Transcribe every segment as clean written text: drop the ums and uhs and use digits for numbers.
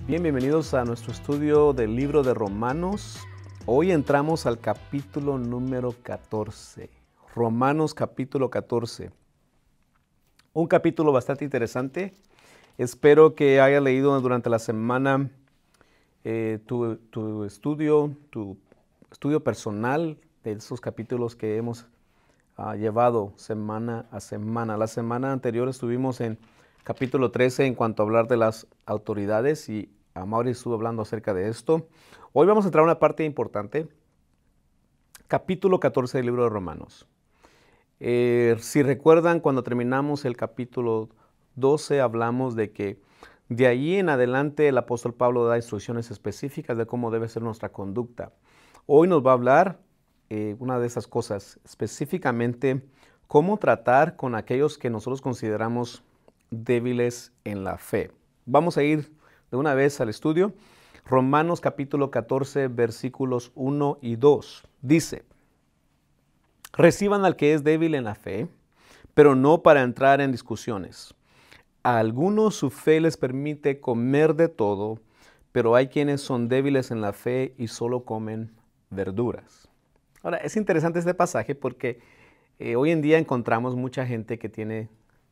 Bien, bienvenidos a nuestro estudio del libro de Romanos. Hoy entramos al capítulo número 14. Romanos capítulo 14. Un capítulo bastante interesante. Espero que haya leído durante la semana tu estudio personal de esos capítulos que hemos llevado semana a semana. La semana anterior estuvimos en capítulo 13 en cuanto a hablar de las autoridades y Amaury estuvo hablando acerca de esto. Hoy vamos a entrar a una parte importante. Capítulo 14 del libro de Romanos. Si recuerdan, cuando terminamos el capítulo 12, hablamos de que de ahí en adelante el apóstol Pablo da instrucciones específicas de cómo debe ser nuestra conducta. Hoy nos va a hablar una de esas cosas, específicamente cómo tratar con aquellos que nosotros consideramos débiles en la fe. Vamos a ir de una vez al estudio. Romanos capítulo 14, versículos 1 y 2. Dice: reciban al que es débil en la fe, pero no para entrar en discusiones. A algunos su fe les permite comer de todo, pero hay quienes son débiles en la fe y solo comen verduras. Ahora, es interesante este pasaje porque hoy en día encontramos mucha gente que tiene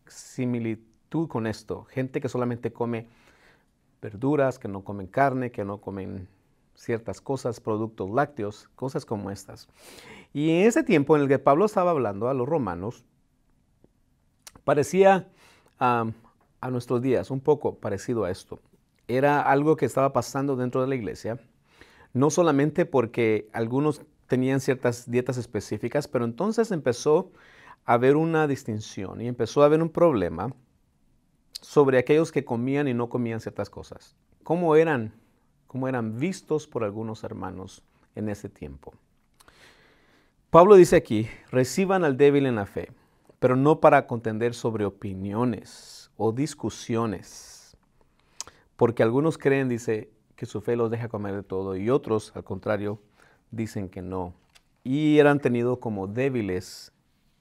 similitud con esto. Gente que solamente come verduras, que no comen carne, que no comen ciertas cosas, productos lácteos, cosas como estas. Y en ese tiempo en el que Pablo estaba hablando a los romanos, parecía a nuestros días un poco parecido a esto. Era algo que estaba pasando dentro de la iglesia, no solamente porque algunos tenían ciertas dietas específicas, pero entonces empezó a haber una distinción y empezó a haber un problema sobre aquellos que comían y no comían ciertas cosas. ¿Cómo eran vistos por algunos hermanos en ese tiempo? Pablo dice aquí: reciban al débil en la fe, pero no para contender sobre opiniones o discusiones. Porque algunos creen, dice, que su fe los deja comer de todo y otros, al contrario, dicen que no. Y eran tenidos como débiles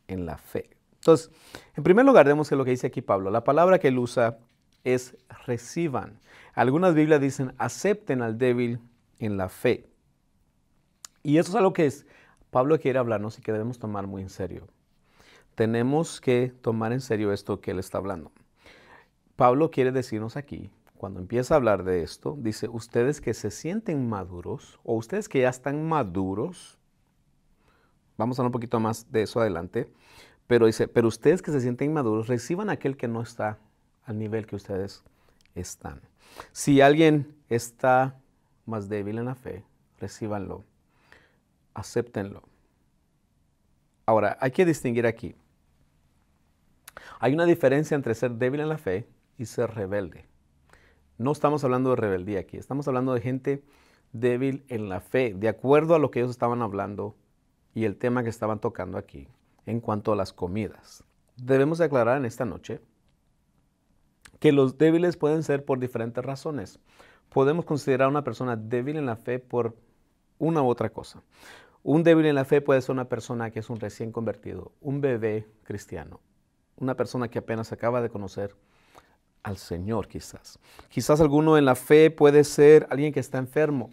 en la fe. Entonces, en primer lugar, vemos que lo que dice aquí Pablo, la palabra que él usa es reciban. Algunas Biblias dicen acepten al débil en la fe. Y eso es algo que Pablo quiere hablarnos y que debemos tomar muy en serio. Tenemos que tomar en serio esto que él está hablando. Pablo quiere decirnos aquí, cuando empieza a hablar de esto, dice, ustedes que se sienten maduros o ustedes que ya están maduros, vamos a hablar un poquito más de eso adelante, pero dice, pero ustedes que se sienten maduros, reciban a aquel que no está al nivel que ustedes están. Si alguien está más débil en la fe, recíbanlo, acéptenlo. Ahora, hay que distinguir aquí. Hay una diferencia entre ser débil en la fe y ser rebelde. No estamos hablando de rebeldía aquí, estamos hablando de gente débil en la fe, de acuerdo a lo que ellos estaban hablando y el tema que estaban tocando aquí. En cuanto a las comidas, debemos aclarar en esta noche que los débiles pueden ser por diferentes razones. Podemos considerar a una persona débil en la fe por una u otra cosa. Un débil en la fe puede ser una persona que es un recién convertido, un bebé cristiano, una persona que apenas acaba de conocer al Señor quizás. Quizás alguno en la fe puede ser alguien que está enfermo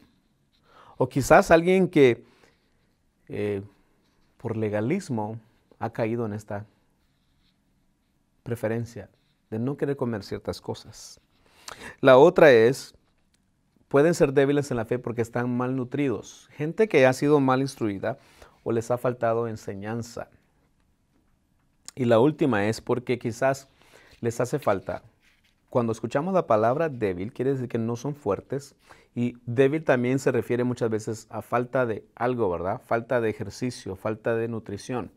o quizás alguien que por legalismo ha caído en esta preferencia de no querer comer ciertas cosas. La otra es, pueden ser débiles en la fe porque están malnutridos. Gente que ha sido mal instruida o les ha faltado enseñanza. Y la última es porque quizás les hace falta. Cuando escuchamos la palabra débil, quiere decir que no son fuertes. Y débil también se refiere muchas veces a falta de algo, ¿verdad? Falta de ejercicio, falta de nutrición.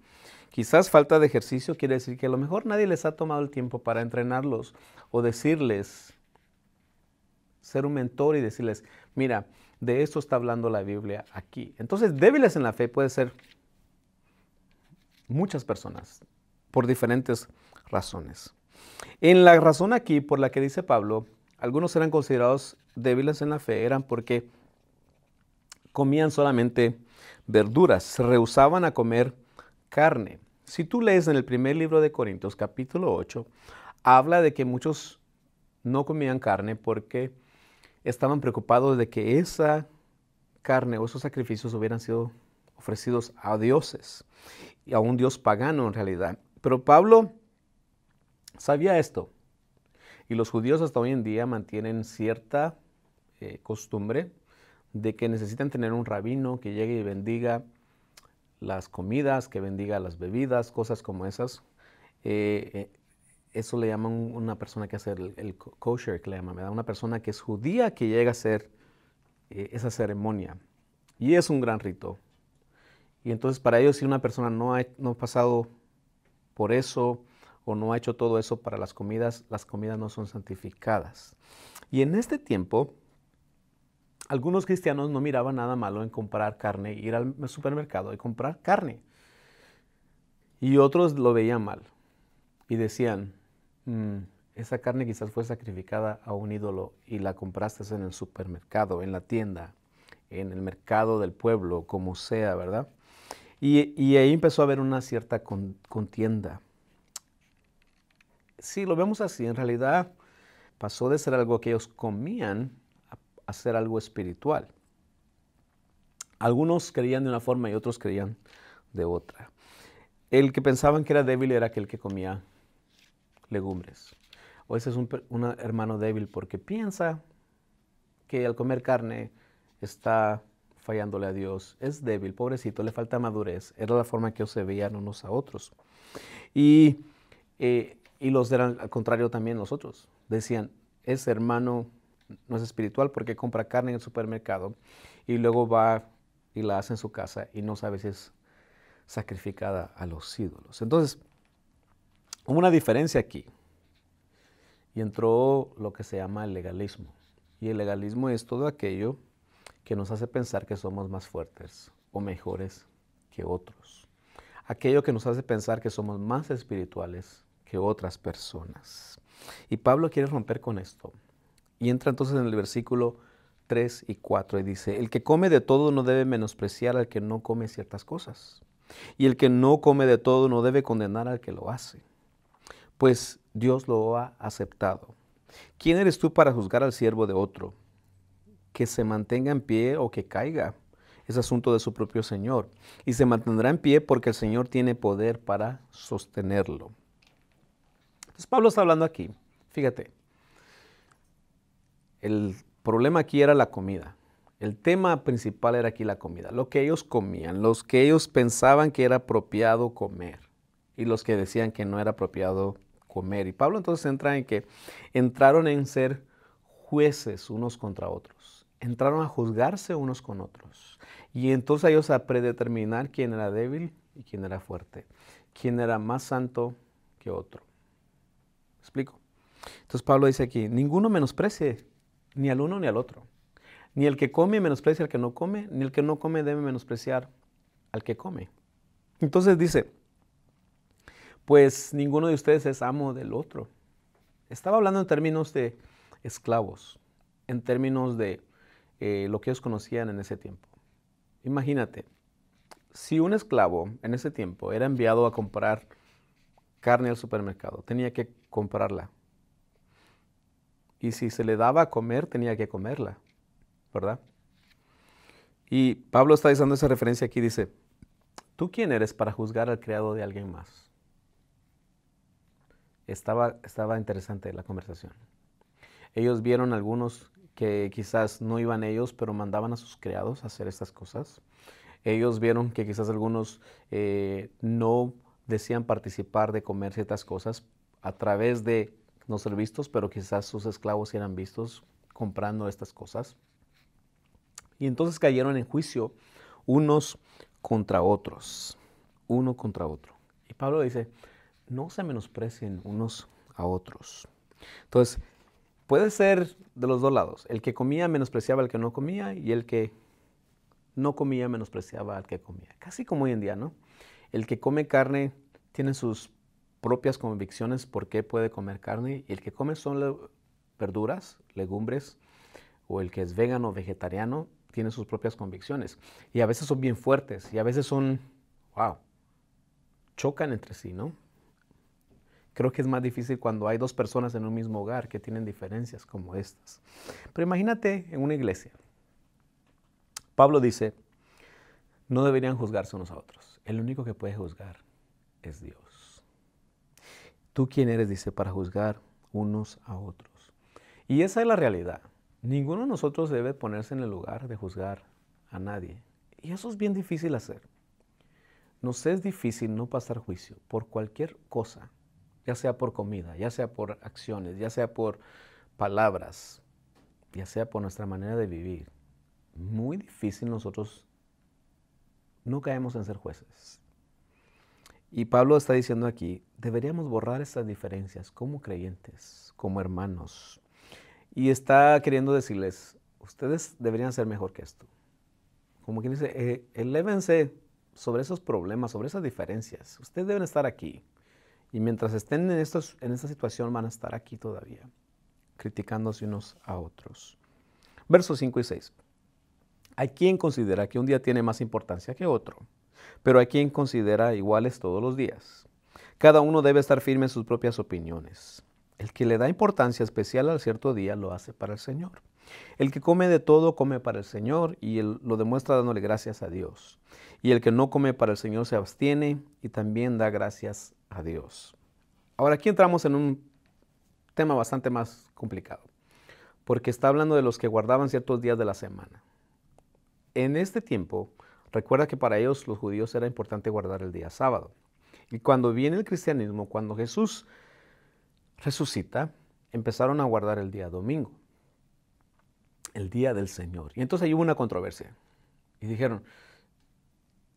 Quizás falta de ejercicio quiere decir que a lo mejor nadie les ha tomado el tiempo para entrenarlos o decirles, ser un mentor y decirles, mira, de esto está hablando la Biblia aquí. Entonces, débiles en la fe puede ser muchas personas por diferentes razones. En la razón aquí por la que dice Pablo, algunos eran considerados débiles en la fe, eran porque comían solamente verduras, se rehusaban a comer carne. Si tú lees en el primer libro de Corintios, capítulo 8, habla de que muchos no comían carne porque estaban preocupados de que esa carne o esos sacrificios hubieran sido ofrecidos a dioses y a un dios pagano en realidad. Pero Pablo sabía esto y los judíos hasta hoy en día mantienen cierta costumbre de que necesitan tener un rabino que llegue y bendiga las comidas, que bendiga las bebidas, cosas como esas. Eso le llaman una persona que hace el kosher, que le llaman, ¿verdad? Una persona que es judía que llega a hacer esa ceremonia. Y es un gran rito. Y entonces para ellos, si una persona no ha pasado por eso o no ha hecho todo eso para las comidas no son santificadas. Y en este tiempo, algunos cristianos no miraban nada malo en comprar carne, ir al supermercado y comprar carne. Y otros lo veían mal y decían, esa carne quizás fue sacrificada a un ídolo y la compraste en el supermercado, en la tienda, en el mercado del pueblo, como sea, ¿verdad? Y ahí empezó a haber una cierta contienda. Si lo vemos así, en realidad pasó de ser algo que ellos comían a ser algo espiritual. Algunos creían de una forma y otros creían de otra. El que pensaban que era débil era aquel que comía legumbres. O ese es un hermano débil porque piensa que al comer carne está fallándole a Dios. Es débil, pobrecito, le falta madurez. Era la forma que ellos se veían unos a otros. Y los eran al contrario también los otros. Decían, ese hermano no es espiritual porque compra carne en el supermercado y luego va y la hace en su casa y no sabe si es sacrificada a los ídolos. Entonces, hubo una diferencia aquí y entró lo que se llama el legalismo. Y el legalismo es todo aquello que nos hace pensar que somos más fuertes o mejores que otros. Aquello que nos hace pensar que somos más espirituales que otras personas. Y Pablo quiere romper con esto. Y entra entonces en el versículo 3 y 4 y dice, el que come de todo no debe menospreciar al que no come ciertas cosas. Y el que no come de todo no debe condenar al que lo hace, pues Dios lo ha aceptado. ¿Quién eres tú para juzgar al siervo de otro? Que se mantenga en pie o que caiga, es asunto de su propio Señor. Y se mantendrá en pie porque el Señor tiene poder para sostenerlo. Entonces Pablo está hablando aquí, fíjate, el problema aquí era la comida. El tema principal era aquí la comida, lo que ellos comían, los que ellos pensaban que era apropiado comer y los que decían que no era apropiado comer. Y Pablo entonces entra en que entraron en ser jueces unos contra otros, entraron a juzgarse unos con otros y entonces ellos a predeterminar quién era débil y quién era fuerte, quién era más santo que otro. ¿Me explico? Entonces Pablo dice aquí, ninguno menosprecie ni al uno ni al otro. Ni el que come menosprecia al que no come, ni el que no come debe menospreciar al que come. Entonces dice, pues ninguno de ustedes es amo del otro. Estaba hablando en términos de esclavos, en términos de lo que ellos conocían en ese tiempo. Imagínate, si un esclavo en ese tiempo era enviado a comprar carne al supermercado, tenía que comprarla. Y si se le daba a comer, tenía que comerla, ¿verdad? Y Pablo está dando esa referencia aquí, dice, ¿tú quién eres para juzgar al criado de alguien más? Estaba interesante la conversación. Ellos vieron algunos que quizás no iban ellos, pero mandaban a sus criados a hacer estas cosas. Ellos vieron que quizás algunos no decían participar de comer ciertas cosas a través de no ser vistos, pero quizás sus esclavos eran vistos comprando estas cosas. Y entonces cayeron en juicio unos contra otros, uno contra otro. Y Pablo dice, no se menosprecien unos a otros. Entonces, puede ser de los dos lados. El que comía menospreciaba al que no comía y el que no comía menospreciaba al que comía. Casi como hoy en día, ¿no? El que come carne tiene sus propias convicciones por qué puede comer carne y el que come son verduras, legumbres, o el que es vegano o vegetariano tiene sus propias convicciones. Y a veces son bien fuertes y a veces son, wow, chocan entre sí, ¿no? Creo que es más difícil cuando hay dos personas en un mismo hogar que tienen diferencias como estas. Pero imagínate en una iglesia. Pablo dice, no deberían juzgarse unos a otros. El único que puede juzgar es Dios. ¿Tú quién eres? Dice, para juzgar unos a otros. Y esa es la realidad. Ninguno de nosotros debe ponerse en el lugar de juzgar a nadie. Y eso es bien difícil hacer. Nos es difícil no pasar juicio por cualquier cosa, ya sea por comida, ya sea por acciones, ya sea por palabras, ya sea por nuestra manera de vivir. Muy difícil nosotros no caemos en ser jueces. Y Pablo está diciendo aquí, deberíamos borrar estas diferencias como creyentes, como hermanos. Y está queriendo decirles, ustedes deberían ser mejor que esto. Como quien dice, elévense sobre esos problemas, sobre esas diferencias. Ustedes deben estar aquí. Y mientras estén en esta situación, van a estar aquí todavía, criticándose unos a otros. Versos 5 y 6. Hay quien considera que un día tiene más importancia que otro, pero hay quien considera iguales todos los días. Cada uno debe estar firme en sus propias opiniones. El que le da importancia especial al cierto día lo hace para el Señor. El que come de todo come para el Señor y él lo demuestra dándole gracias a Dios. Y el que no come para el Señor se abstiene y también da gracias a Dios. Ahora aquí entramos en un tema bastante más complicado, porque está hablando de los que guardaban ciertos días de la semana. En este tiempo, recuerda que para ellos los judíos era importante guardar el día sábado. Y cuando viene el cristianismo, cuando Jesús resucita, empezaron a guardar el día domingo, el día del Señor. Y entonces ahí hubo una controversia. Y dijeron,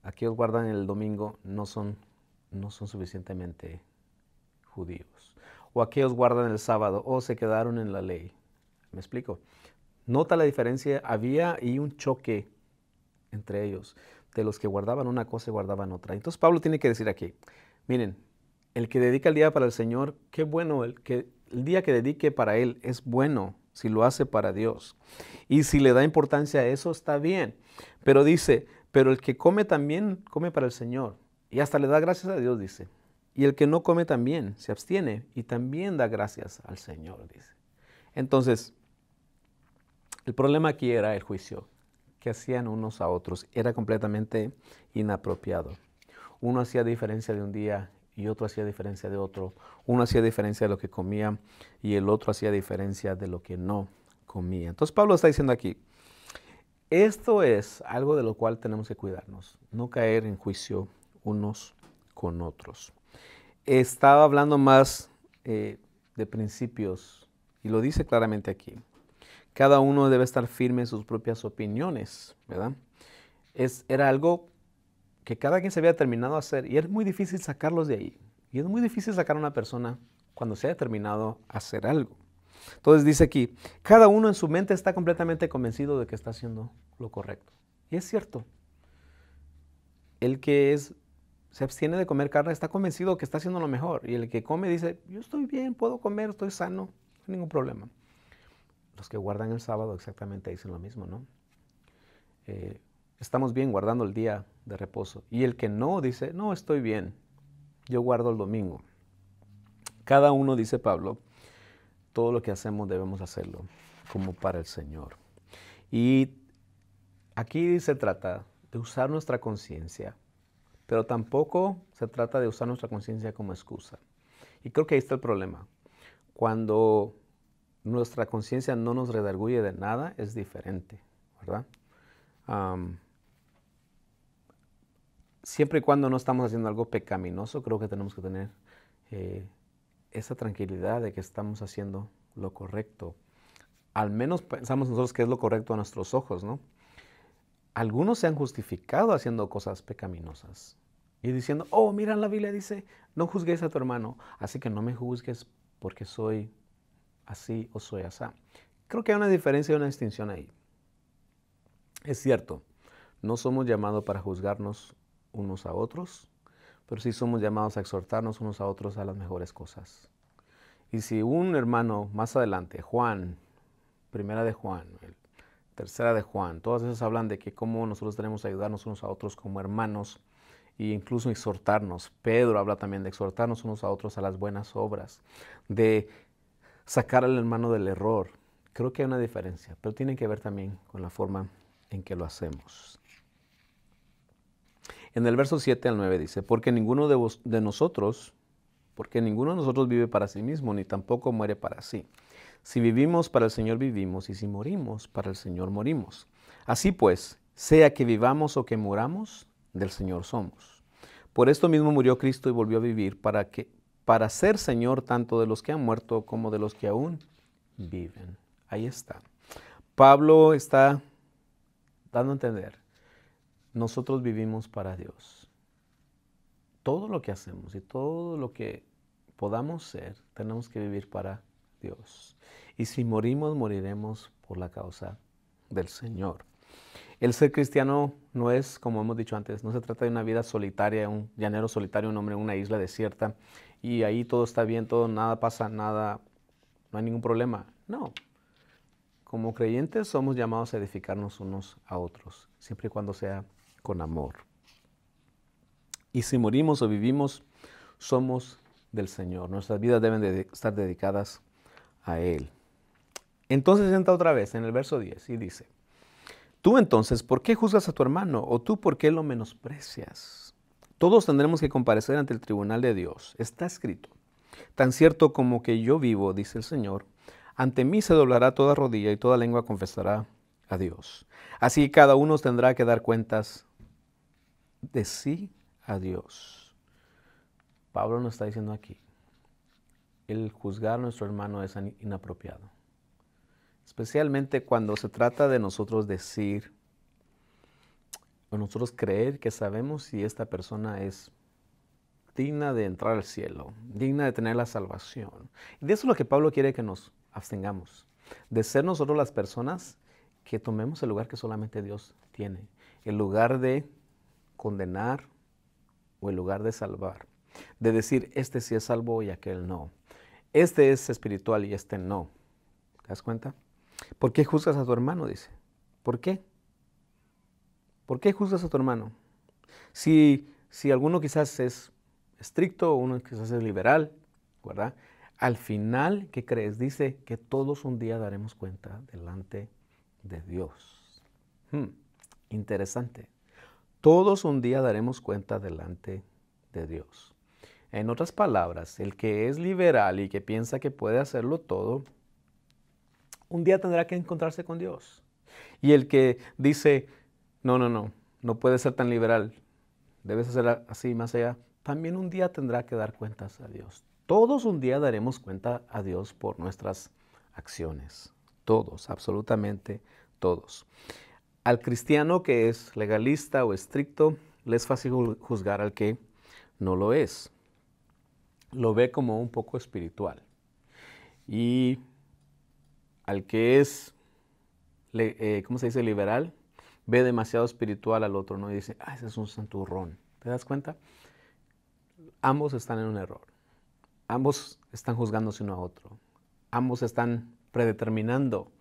aquellos guardan el domingo no son suficientemente judíos. O aquellos guardan el sábado o se quedaron en la ley. ¿Me explico? Nota la diferencia. Había ahí un choque entre ellos, de los que guardaban una cosa y guardaban otra. Entonces Pablo tiene que decir aquí, miren, el que dedica el día para el Señor, qué bueno, el día que dedique para Él es bueno si lo hace para Dios. Y si le da importancia a eso, está bien. Pero dice, pero el que come también come para el Señor. Y hasta le da gracias a Dios, dice. Y el que no come también se abstiene y también da gracias al Señor, dice. Entonces, el problema aquí era el juicio que hacían unos a otros. Era completamente inapropiado. Uno hacía diferencia de un día y otro hacía diferencia de otro. Uno hacía diferencia de lo que comía y el otro hacía diferencia de lo que no comía. Entonces Pablo está diciendo aquí, esto es algo de lo cual tenemos que cuidarnos, no caer en juicio unos con otros. Estaba hablando más de principios y lo dice claramente aquí. Cada uno debe estar firme en sus propias opiniones, ¿verdad? Era algo que cada quien se había terminado a hacer y es muy difícil sacarlos de ahí. Y es muy difícil sacar a una persona cuando se haya terminado a hacer algo. Entonces dice aquí, cada uno en su mente está completamente convencido de que está haciendo lo correcto. Y es cierto. El que se abstiene de comer carne está convencido que está haciendo lo mejor. Y el que come dice, yo estoy bien, puedo comer, estoy sano, no hay ningún problema. Los que guardan el sábado exactamente dicen lo mismo, ¿no? Estamos bien guardando el día de reposo. Y el que no dice, no, estoy bien, yo guardo el domingo. Cada uno, dice Pablo, todo lo que hacemos debemos hacerlo como para el Señor. Y aquí se trata de usar nuestra conciencia, pero tampoco se trata de usar nuestra conciencia como excusa. Y creo que ahí está el problema. Cuando nuestra conciencia no nos redarguye de nada, es diferente, ¿verdad? Siempre y cuando no estamos haciendo algo pecaminoso, creo que tenemos que tener esa tranquilidad de que estamos haciendo lo correcto. Al menos pensamos nosotros que es lo correcto a nuestros ojos, ¿no? Algunos se han justificado haciendo cosas pecaminosas y diciendo, oh, mira, la Biblia dice, no juzgues a tu hermano, así que no me juzgues porque soy así o soy asá. Creo que hay una diferencia y una distinción ahí. Es cierto, no somos llamados para juzgarnos unos a otros, pero sí somos llamados a exhortarnos unos a otros a las mejores cosas. Y si un hermano más adelante, Juan, primera de Juan, tercera de Juan, todas esas hablan de que cómo nosotros tenemos que ayudarnos unos a otros como hermanos e incluso exhortarnos. Pedro habla también de exhortarnos unos a otros a las buenas obras, de sacar al hermano del error. Creo que hay una diferencia, pero tiene que ver también con la forma en que lo hacemos. En el verso 7 al 9 dice, porque ninguno de nosotros vive para sí mismo, ni tampoco muere para sí. Si vivimos, para el Señor vivimos, y si morimos, para el Señor morimos. Así pues, sea que vivamos o que muramos, del Señor somos. Por esto mismo murió Cristo y volvió a vivir, para ser Señor tanto de los que han muerto como de los que aún viven. Ahí está. Pablo está dando a entender, nosotros vivimos para Dios. Todo lo que hacemos y todo lo que podamos ser, tenemos que vivir para Dios. Y si morimos, moriremos por la causa del Señor. El ser cristiano no es, como hemos dicho antes, no se trata de una vida solitaria, un llanero solitario, un hombre en una isla desierta, y ahí todo está bien, todo, nada pasa, nada, no hay ningún problema. No. Como creyentes somos llamados a edificarnos unos a otros, siempre y cuando sea con amor. Y si morimos o vivimos, somos del Señor. Nuestras vidas deben de estar dedicadas a Él. Entonces entra otra vez en el verso 10 y dice, tú entonces, ¿por qué juzgas a tu hermano? ¿O tú por qué lo menosprecias? Todos tendremos que comparecer ante el tribunal de Dios. Está escrito, tan cierto como que yo vivo, dice el Señor, ante mí se doblará toda rodilla y toda lengua confesará a Dios. Así cada uno tendrá que dar cuentas de sí a Dios. Pablo nos está diciendo aquí, el juzgar a nuestro hermano es inapropiado. Especialmente cuando se trata de nosotros decir, o nosotros creer que sabemos si esta persona es digna de entrar al cielo, digna de tener la salvación. Y de eso es lo que Pablo quiere que nos abstengamos, de ser nosotros las personas que tomemos el lugar que solamente Dios tiene, el lugar de condenar o el lugar de salvar, de decir, este sí es salvo y aquel no, este es espiritual y este no. ¿Te das cuenta? ¿Por qué juzgas a tu hermano? Dice. ¿Por qué? ¿Por qué juzgas a tu hermano? Si alguno quizás es estricto, uno quizás es liberal, ¿verdad? Al final, ¿qué crees? Dice que todos un día daremos cuenta delante de Dios. Interesante. Todos un día daremos cuenta delante de Dios. En otras palabras, el que es liberal y que piensa que puede hacerlo todo, un día tendrá que encontrarse con Dios. Y el que dice, no puedes ser tan liberal, debes hacer así más allá, también un día tendrá que dar cuentas a Dios. Todos un día daremos cuenta a Dios por nuestras acciones. Todos, absolutamente todos. Al cristiano que es legalista o estricto, le es fácil juzgar al que no lo es. Lo ve como un poco espiritual. Y al que es, ¿cómo se dice? Liberal, ve demasiado espiritual al otro, ¿no? Y dice, ese es un santurrón. ¿Te das cuenta? Ambos están en un error. Ambos están juzgándose uno a otro. Ambos están predeterminando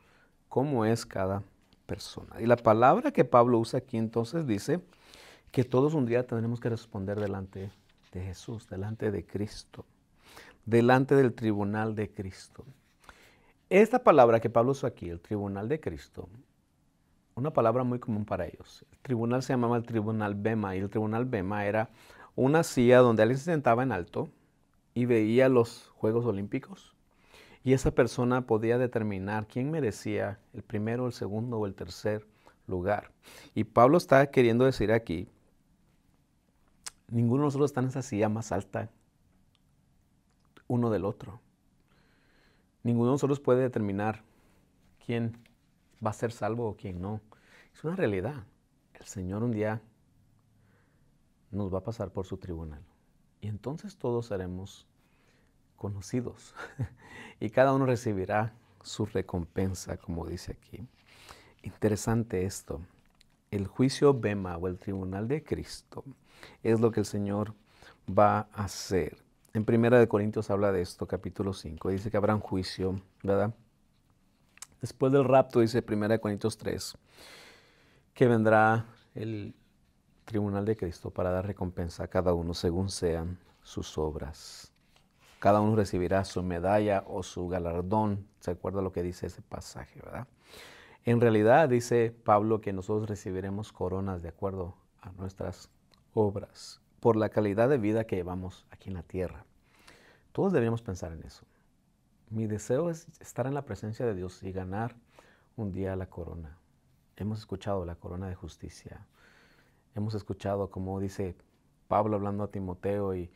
cómo es cada persona. Y la palabra que Pablo usa aquí entonces dice que todos un día tendremos que responder delante de Jesús, delante de Cristo, delante del tribunal de Cristo. Esta palabra que Pablo usó aquí, el tribunal de Cristo, una palabra muy común para ellos. El tribunal se llamaba el tribunal Bema, y el tribunal Bema era una silla donde alguien se sentaba en alto y veía los Juegos Olímpicos, y esa persona podía determinar quién merecía el primero, el segundo o el tercer lugar. Y Pablo está queriendo decir aquí, ninguno de nosotros está en esa silla más alta uno del otro. Ninguno de nosotros puede determinar quién va a ser salvo o quién no. Es una realidad. El Señor un día nos va a pasar por su tribunal. Y entonces todos seremos conocidos. Y cada uno recibirá su recompensa, como dice aquí. Interesante esto. El juicio Bema o el tribunal de Cristo es lo que el Señor va a hacer. En 1 Corintios habla de esto, capítulo 5. Dice que habrá un juicio, ¿verdad? Después del rapto, dice 1 Corintios 3, que vendrá el tribunal de Cristo para dar recompensa a cada uno según sean sus obras. Cada uno recibirá su medalla o su galardón. ¿Se acuerda lo que dice ese pasaje, verdad? En realidad dice Pablo que nosotros recibiremos coronas de acuerdo a nuestras obras, por la calidad de vida que llevamos aquí en la tierra. Todos deberíamos pensar en eso. Mi deseo es estar en la presencia de Dios y ganar un día la corona. Hemos escuchado la corona de justicia. Hemos escuchado, como dice Pablo hablando a Timoteo, y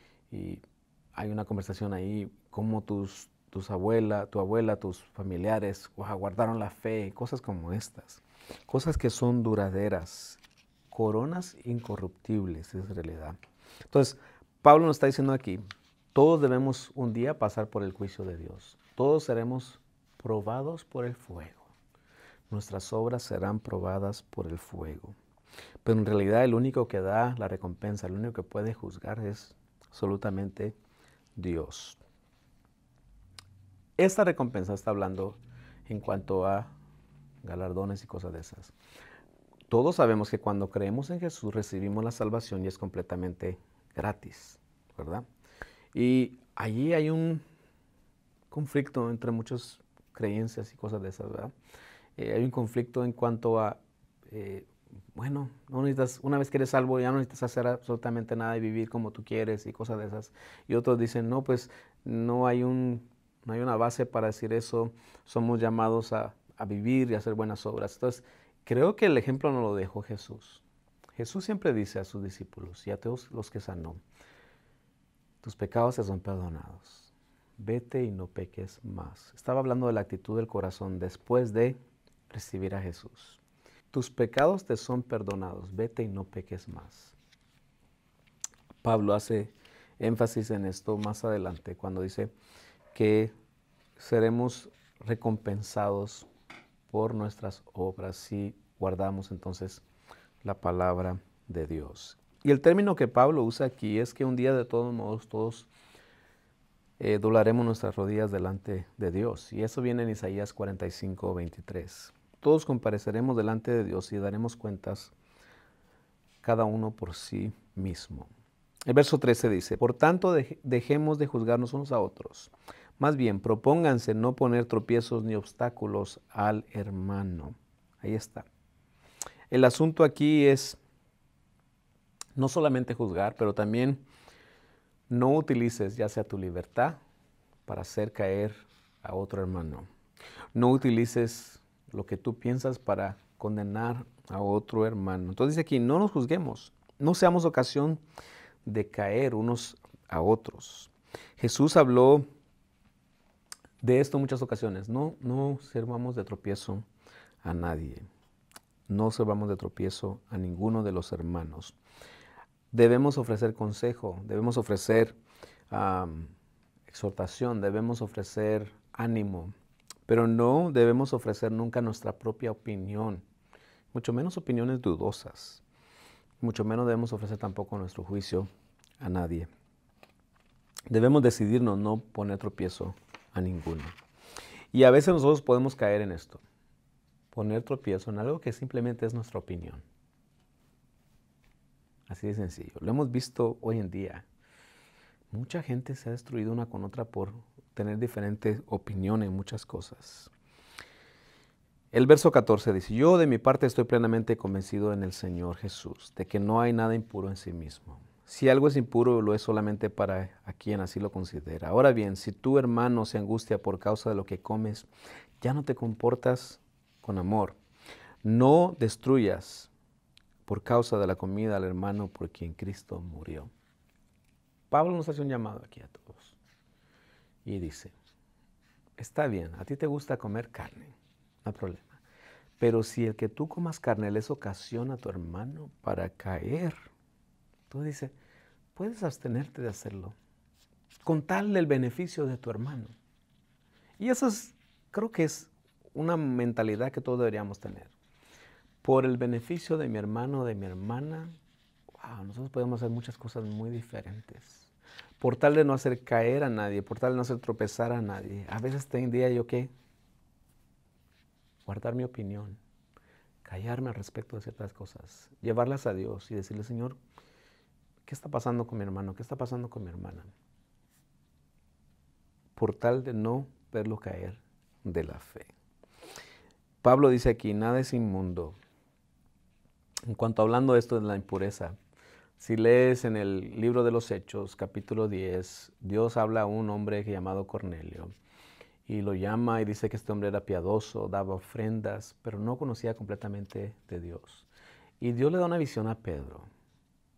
hay una conversación ahí, cómo tu abuela, tus familiares guardaron la fe, cosas como estas. Cosas que son duraderas, coronas incorruptibles, es realidad. Entonces, Pablo nos está diciendo aquí, todos debemos un día pasar por el juicio de Dios. Todos seremos probados por el fuego. Nuestras obras serán probadas por el fuego. Pero en realidad el único que da la recompensa, el único que puede juzgar es absolutamente Dios. Esta recompensa está hablando en cuanto a galardones y cosas de esas. Todos sabemos que cuando creemos en Jesús recibimos la salvación y es completamente gratis, ¿verdad? Y allí hay un conflicto entre muchas creencias y cosas de esas, ¿verdad? Hay un conflicto en cuanto a, bueno, no necesitas, una vez que eres salvo ya no necesitas hacer absolutamente nada y vivir como tú quieres y cosas de esas. Y otros dicen, no, pues no hay una base para decir eso, somos llamados a vivir y a hacer buenas obras. Entonces, creo que el ejemplo nos lo dejó Jesús. Jesús siempre dice a sus discípulos y a todos los que sanó, tus pecados te son perdonados. Vete y no peques más. Estaba hablando de la actitud del corazón después de recibir a Jesús. Tus pecados te son perdonados. Vete y no peques más. Pablo hace énfasis en esto más adelante cuando dice que seremos recompensados por nuestras obras si guardamos entonces la palabra de Dios. Y el término que Pablo usa aquí es que un día de todos modos todos doblaremos nuestras rodillas delante de Dios. Y eso viene en Isaías 45, 23. Todos compareceremos delante de Dios y daremos cuentas cada uno por sí mismo. El verso 13 dice, por tanto dejemos de juzgarnos unos a otros. Más bien, propónganse no poner tropiezos ni obstáculos al hermano. Ahí está. El asunto aquí es no solamente juzgar, pero también no utilices ya sea tu libertad para hacer caer a otro hermano. No utilices lo que tú piensas para condenar a otro hermano. Entonces dice aquí, no nos juzguemos, no seamos ocasión de caer unos a otros. Jesús habló de esto en muchas ocasiones. No sirvamos de tropiezo a nadie. No sirvamos de tropiezo a ninguno de los hermanos. Debemos ofrecer consejo, debemos ofrecer exhortación, debemos ofrecer ánimo, pero no debemos ofrecer nunca nuestra propia opinión, mucho menos opiniones dudosas, mucho menos debemos ofrecer tampoco nuestro juicio a nadie. Debemos decidirnos no poner tropiezo a ninguno. Y a veces nosotros podemos caer en esto, poner tropiezo en algo que simplemente es nuestra opinión. Así de sencillo. Lo hemos visto hoy en día. Mucha gente se ha destruido una con otra por tener diferentes opiniones en muchas cosas. El verso 14 dice, yo de mi parte estoy plenamente convencido en el Señor Jesús, de que no hay nada impuro en sí mismo. Si algo es impuro, lo es solamente para a quien así lo considera. Ahora bien, si tu hermano se angustia por causa de lo que comes, ya no te comportas con amor. No destruyas por causa de la comida al hermano por quien Cristo murió. Pablo nos hace un llamado aquí a todos y dice, está bien, a ti te gusta comer carne, no hay problema, pero si el que tú comas carne les ocasiona a tu hermano para caer, tú dices, puedes abstenerte de hacerlo, con tal del beneficio de tu hermano. Y eso creo que es una mentalidad que todos deberíamos tener. Por el beneficio de mi hermano o de mi hermana, wow, nosotros podemos hacer muchas cosas muy diferentes. Por tal de no hacer caer a nadie, por tal de no hacer tropezar a nadie. A veces tendría yo que guardar mi opinión, callarme al respecto de ciertas cosas, llevarlas a Dios y decirle, Señor, ¿qué está pasando con mi hermano? ¿Qué está pasando con mi hermana? Por tal de no verlo caer de la fe. Pablo dice aquí, nada es inmundo. En cuanto hablando de esto de la impureza, si lees en el libro de los Hechos, capítulo 10, Dios habla a un hombre llamado Cornelio y lo llama y dice que este hombre era piadoso, daba ofrendas, pero no conocía completamente de Dios. Y Dios le da una visión a Pedro.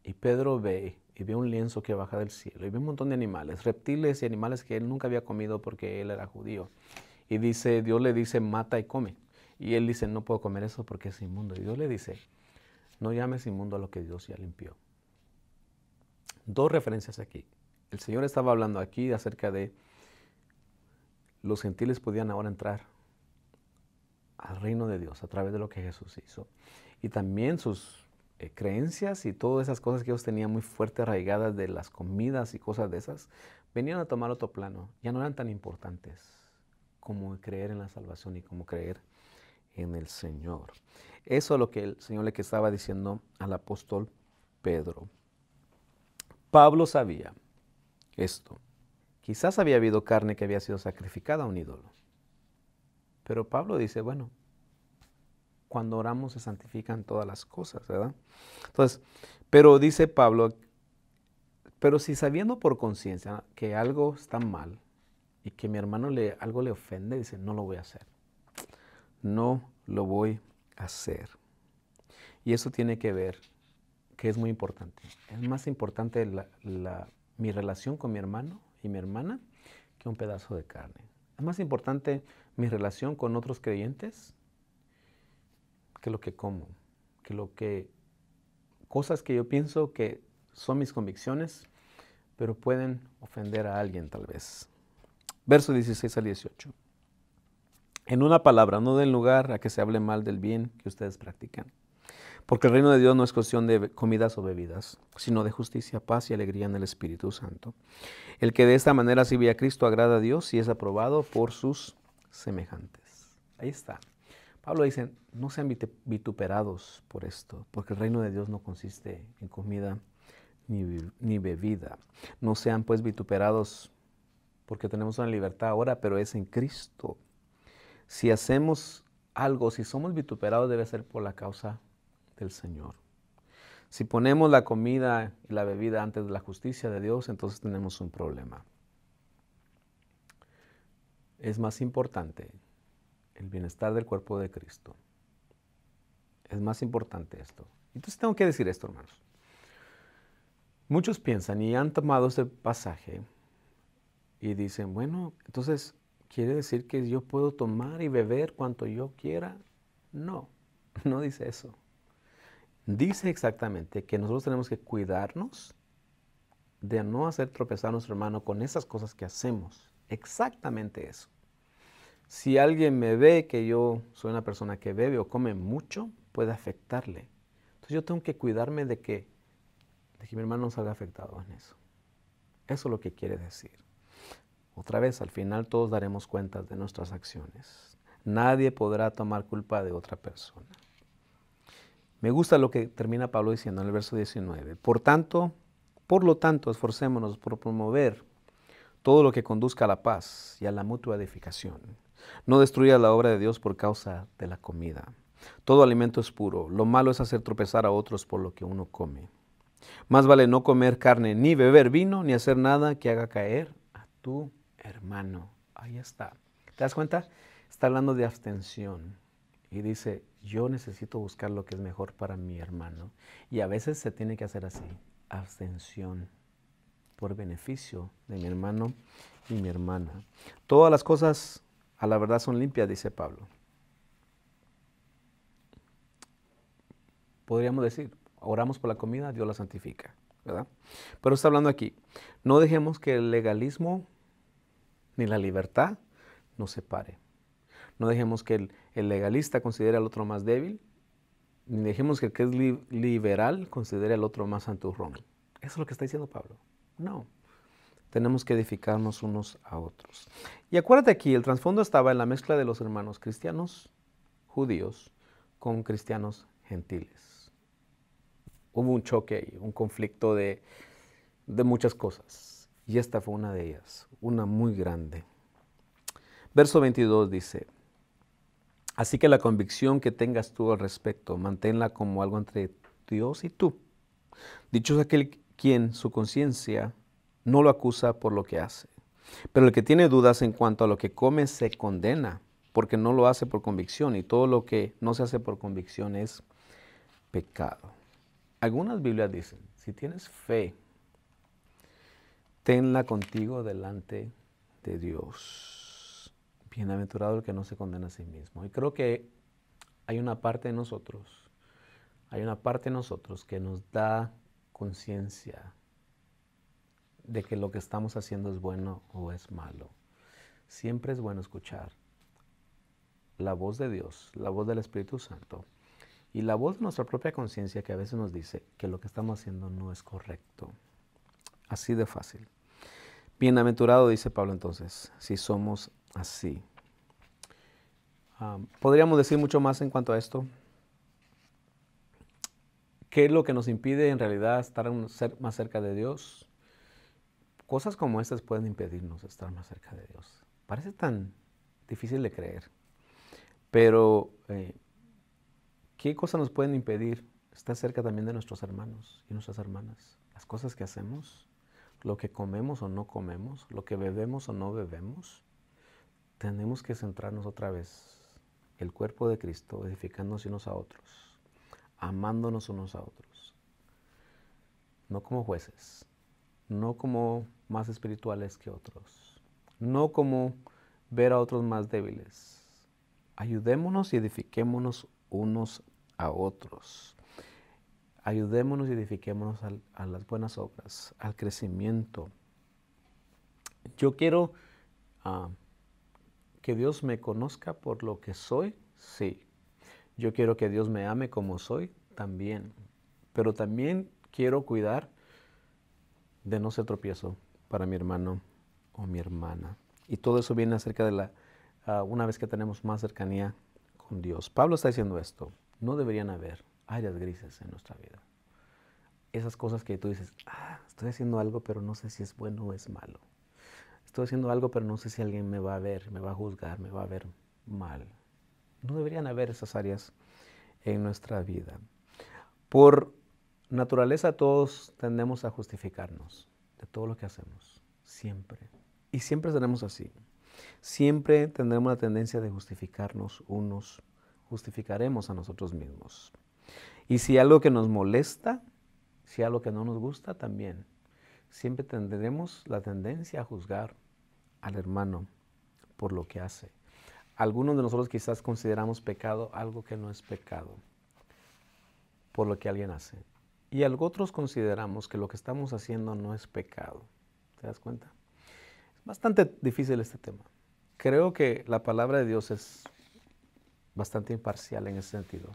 Y Pedro ve y ve un lienzo que baja del cielo y ve un montón de animales, reptiles y animales que él nunca había comido porque él era judío. Y dice, Dios le dice, mata y come. Y él dice, no puedo comer eso porque es inmundo. Y Dios le dice, no llames inmundo a lo que Dios ya limpió. Dos referencias aquí. El Señor estaba hablando aquí acerca de los gentiles podían ahora entrar al reino de Dios a través de lo que Jesús hizo. Y también sus creencias y todas esas cosas que ellos tenían muy fuerte arraigadas de las comidas y cosas de esas, venían a tomar otro plano. Ya no eran tan importantes como creer en la salvación y como creer en el Señor. Eso es lo que el Señor le estaba diciendo al apóstol Pedro. Pablo sabía esto. Quizás había habido carne que había sido sacrificada a un ídolo. Pero Pablo dice, bueno, cuando oramos se santifican todas las cosas, ¿verdad? Entonces, pero dice Pablo, pero si sabiendo por conciencia que algo está mal y que mi hermano algo le ofende, dice, no lo voy a hacer. No lo voy a hacer. Y eso tiene que ver, que es muy importante. Es más importante mi relación con mi hermano y mi hermana que un pedazo de carne. Es más importante mi relación con otros creyentes que lo que como, cosas que yo pienso que son mis convicciones, pero pueden ofender a alguien tal vez. Verso 16 al 18. En una palabra, no den lugar a que se hable mal del bien que ustedes practican. Porque el reino de Dios no es cuestión de comidas o bebidas, sino de justicia, paz y alegría en el Espíritu Santo. El que de esta manera sirve a Cristo agrada a Dios y es aprobado por sus semejantes. Ahí está. Pablo dice, no sean vituperados por esto, porque el reino de Dios no consiste en comida ni bebida. No sean pues vituperados porque tenemos una libertad ahora, pero es en Cristo. Si hacemos algo, si somos vituperados, debe ser por la causa del Señor. Si ponemos la comida y la bebida antes de la justicia de Dios, entonces tenemos un problema. Es más importante el bienestar del cuerpo de Cristo. Es más importante esto. Entonces tengo que decir esto, hermanos. Muchos piensan y han tomado este pasaje y dicen, bueno, entonces, ¿quiere decir que yo puedo tomar y beber cuanto yo quiera? No, no dice eso. Dice exactamente que nosotros tenemos que cuidarnos de no hacer tropezar a nuestro hermano con esas cosas que hacemos. Exactamente eso. Si alguien me ve que yo soy una persona que bebe o come mucho, puede afectarle. Entonces yo tengo que cuidarme de que mi hermano no salga afectado en eso. Eso es lo que quiere decir. Otra vez, al final todos daremos cuentas de nuestras acciones. Nadie podrá tomar culpa de otra persona. Me gusta lo que termina Pablo diciendo en el verso 19. Por lo tanto, esforcémonos por promover todo lo que conduzca a la paz y a la mutua edificación. No destruya la obra de Dios por causa de la comida. Todo alimento es puro. Lo malo es hacer tropezar a otros por lo que uno come. Más vale no comer carne, ni beber vino, ni hacer nada que haga caer a tu hermano. Ahí está. ¿Te das cuenta? Está hablando de abstención. Y dice, yo necesito buscar lo que es mejor para mi hermano. Y a veces se tiene que hacer así, abstención, por beneficio de mi hermano y mi hermana. Todas las cosas a la verdad son limpias, dice Pablo. Podríamos decir, oramos por la comida, Dios la santifica, ¿verdad? Pero está hablando aquí, no dejemos que el legalismo ni la libertad nos separe. No dejemos que el legalista considere al otro más débil, ni dejemos que el que es liberal considere al otro más santurrón. Eso es lo que está diciendo Pablo. No, tenemos que edificarnos unos a otros. Y acuérdate aquí, el trasfondo estaba en la mezcla de los hermanos cristianos, judíos, con cristianos gentiles. Hubo un choque, un conflicto de muchas cosas. Y esta fue una de ellas, una muy grande. Verso 22 dice, así que la convicción que tengas tú al respecto, manténla como algo entre Dios y tú. Dichoso aquel quien su conciencia no lo acusa por lo que hace. Pero el que tiene dudas en cuanto a lo que come se condena, porque no lo hace por convicción, y todo lo que no se hace por convicción es pecado. Algunas Biblias dicen, si tienes fe, tenla contigo delante de Dios. Bienaventurado el que no se condena a sí mismo. Y creo que hay una parte de nosotros, que nos da conciencia de que lo que estamos haciendo es bueno o es malo. Siempre es bueno escuchar la voz de Dios, la voz del Espíritu Santo y la voz de nuestra propia conciencia que a veces nos dice que lo que estamos haciendo no es correcto. Así de fácil. Bienaventurado, dice Pablo entonces, si somos así. Podríamos decir mucho más en cuanto a esto. ¿Qué es lo que nos impide en realidad estar más cerca de Dios? Cosas como estas pueden impedirnos estar más cerca de Dios. Parece tan difícil de creer, pero ¿qué cosas nos pueden impedir estar cerca también de nuestros hermanos y nuestras hermanas? Las cosas que hacemos, lo que comemos o no comemos, lo que bebemos o no bebemos. Tenemos que centrarnos otra vez, el cuerpo de Cristo, edificándonos unos a otros, amándonos unos a otros, no como jueces, no como más espirituales que otros, no como ver a otros más débiles. Ayudémonos y edifiquémonos unos a otros. Ayudémonos y edifiquémonos a las buenas obras, al crecimiento. Yo quiero que Dios me conozca por lo que soy, sí. Yo quiero que Dios me ame como soy, también. Pero también quiero cuidar de no ser tropiezo para mi hermano o mi hermana. Y todo eso viene acerca de una vez que tenemos más cercanía con Dios. Pablo está diciendo esto. No deberían haber áreas grises en nuestra vida. Esas cosas que tú dices, estoy haciendo algo, pero no sé si es bueno o es malo. Estoy haciendo algo, pero no sé si alguien me va a ver, me va a juzgar, me va a ver mal. No deberían haber esas áreas en nuestra vida. Por naturaleza todos tendemos a justificarnos de todo lo que hacemos, siempre. Y siempre seremos así. Siempre tendremos la tendencia de justificarnos unos, justificaremos a nosotros mismos. Y si algo que nos molesta, si algo que no nos gusta, también. Siempre tendremos la tendencia a juzgar al hermano por lo que hace. Algunos de nosotros quizás consideramos pecado algo que no es pecado por lo que alguien hace. Y otros consideramos que lo que estamos haciendo no es pecado. ¿Te das cuenta? Es bastante difícil este tema. Creo que la palabra de Dios es bastante imparcial en ese sentido.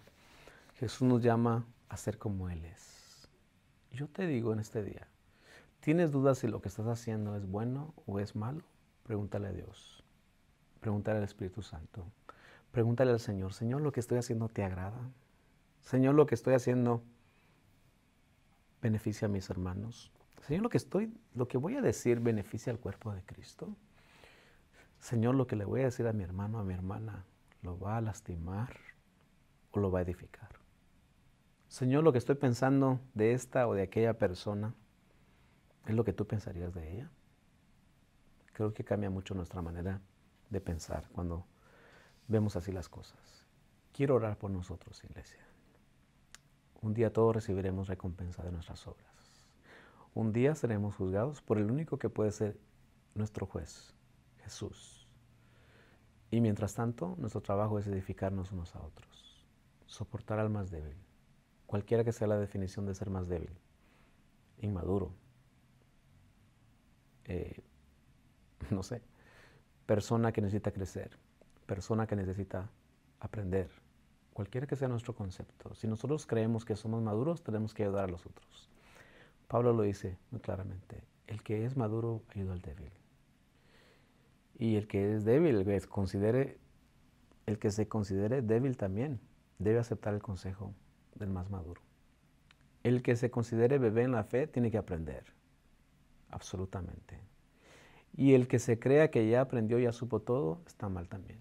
Jesús nos llama a ser como Él es. Yo te digo en este día, ¿tienes dudas si lo que estás haciendo es bueno o es malo? Pregúntale a Dios. Pregúntale al Espíritu Santo. Pregúntale al Señor. Señor, ¿lo que estoy haciendo te agrada? Señor, ¿lo que estoy haciendo beneficia a mis hermanos? Señor, lo que voy a decir beneficia al cuerpo de Cristo. Señor, lo que le voy a decir a mi hermano, a mi hermana, ¿lo va a lastimar o lo va a edificar? Señor, lo que estoy pensando de esta o de aquella persona, ¿es lo que tú pensarías de ella? Creo que cambia mucho nuestra manera de pensar cuando vemos así las cosas. Quiero orar por nosotros, iglesia. Un día todos recibiremos recompensa de nuestras obras. Un día seremos juzgados por el único que puede ser nuestro juez, Jesús. Y mientras tanto, nuestro trabajo es edificarnos unos a otros, soportar al más débil, cualquiera que sea la definición de ser más débil, inmaduro, no sé, persona que necesita crecer, persona que necesita aprender, cualquiera que sea nuestro concepto. Si nosotros creemos que somos maduros, tenemos que ayudar a los otros. Pablo lo dice muy claramente, el que es maduro ayuda al débil. Y el que es débil, el que se considere débil también, debe aceptar el consejo del más maduro. El que se considere bebé en la fe tiene que aprender, absolutamente. Y el que se crea que ya aprendió, ya supo todo, está mal también.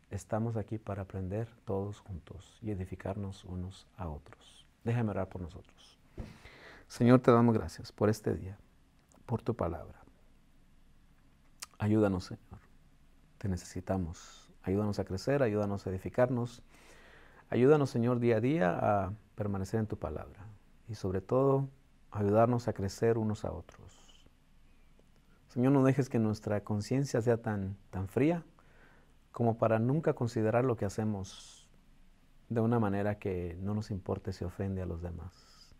Estamos aquí para aprender todos juntos y edificarnos unos a otros. Déjame orar por nosotros. Señor, te damos gracias por este día, por tu palabra. Ayúdanos, Señor. Te necesitamos. Ayúdanos a crecer, ayúdanos a edificarnos. Ayúdanos, Señor, día a día a permanecer en tu palabra. Y sobre todo, ayudarnos a crecer unos a otros. Señor, no dejes que nuestra conciencia sea tan fría como para nunca considerar lo que hacemos de una manera que no nos importe si ofende a los demás.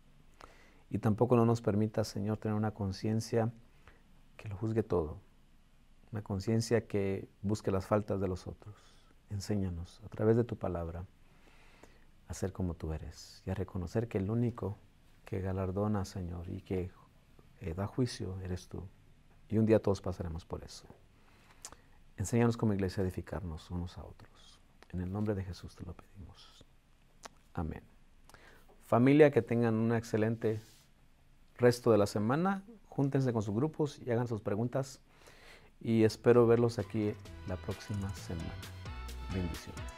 Y tampoco no nos permita, Señor, tener una conciencia que lo juzgue todo. Una conciencia que busque las faltas de los otros. Enséñanos a través de tu palabra a ser como tú eres y a reconocer que el único que galardona, Señor, y que da juicio eres tú. Y un día todos pasaremos por eso. Enséñanos como iglesia a edificarnos unos a otros. En el nombre de Jesús te lo pedimos. Amén. Familia, que tengan un excelente resto de la semana. Júntense con sus grupos y hagan sus preguntas. Y espero verlos aquí la próxima semana. Bendiciones.